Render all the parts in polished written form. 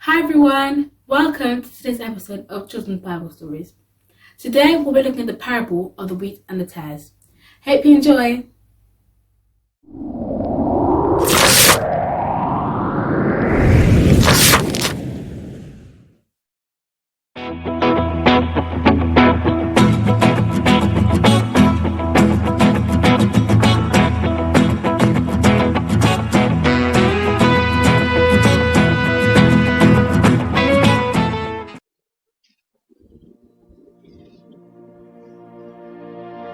Hi everyone, welcome to today's episode of Children's Bible Stories. Today we'll be looking at the parable of the wheat and the tares. Hope you enjoy.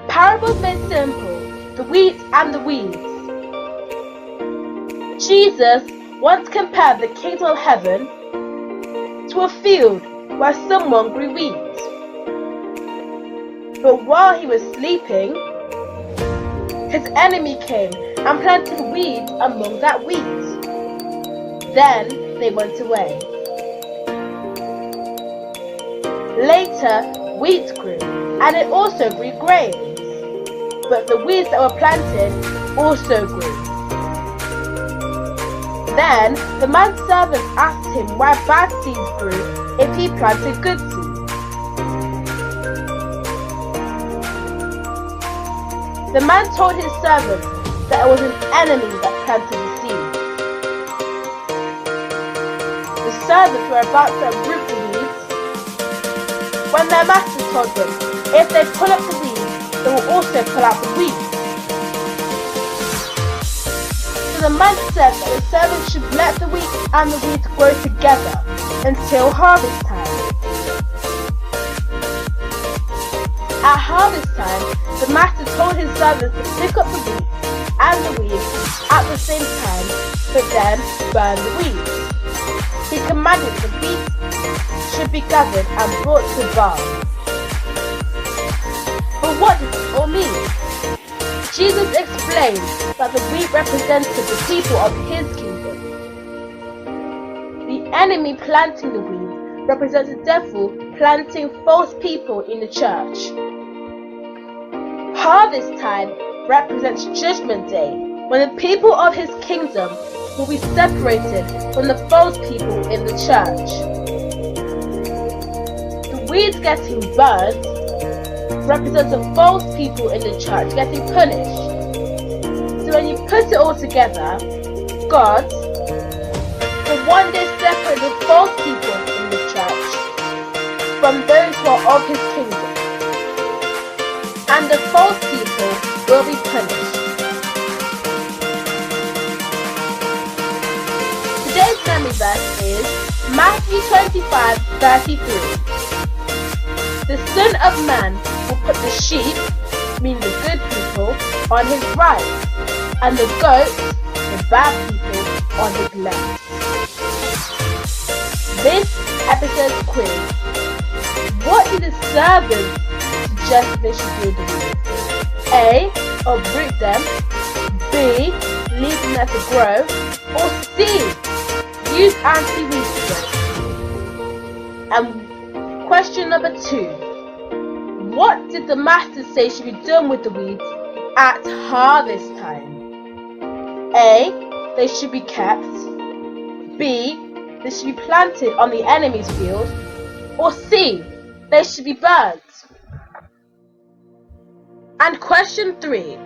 Parables made simple, the wheat and the weeds. Jesus once compared the kingdom of heaven to a field where someone grew wheat. But while he was sleeping, his enemy came and planted weeds among that wheat. Then they went away. Later, wheat grew, and it also grew grain. But the weeds that were planted also grew. Then the man's servants asked him why bad seeds grew if he planted good seeds. The man told his servants that it was an enemy that planted the seed. The servants were about to uproot the weeds when their master told them if they pull up the weeds, they will also pull out the weeds. So the man said that the servants should let the wheat and the weeds grow together until harvest time. At harvest time, the master told his servants to pick up the wheat and the weeds at the same time, but then burn the weeds. He commanded the wheat should be gathered and brought to the barn. But what does it all mean? Jesus explained that the wheat represented the people of his kingdom. The enemy planting the wheat represents the devil planting false people in the church. Harvest time represents Judgment Day, when the people of his kingdom will be separated from the false people in the church. The weeds getting burned represents the false people in the church getting punished. So when you put it all together, God will one day separate the false people in the church from those who are of his kingdom, and the false people will be punished. Today's memory verse is Matthew 25:33. The Son of Man will put the sheep, meaning the good people, on his right, and the goats, the bad people, on his left. This episode's quiz: what did the servants suggest they should do with the weeds? A. Uproot them. B. Leave them there to grow. Or C. Use anti-weed spray. And question number 2. What did the master say should be done with the weeds at harvest time? A. They should be kept. B. They should be planted on the enemy's field. Or C. They should be burnt. And question 3.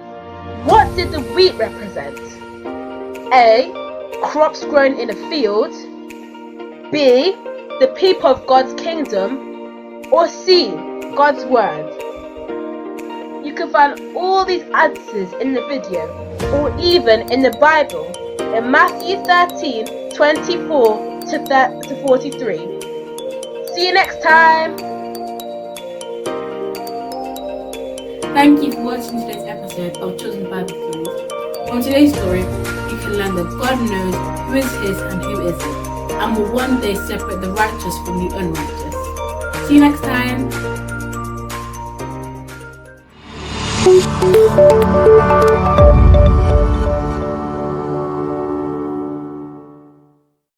What did the wheat represent? A. Crops grown in a field. B. The people of God's kingdom. Or C. God's word. You can find all these answers in the video, or even in the Bible, in Matthew 13:24 to 43. See you next time. Thank you for watching today's episode of Children's Bible Stories. From today's story, you can learn that God knows who is his and who isn't, and will one day separate the righteous from the unrighteous. See you next time.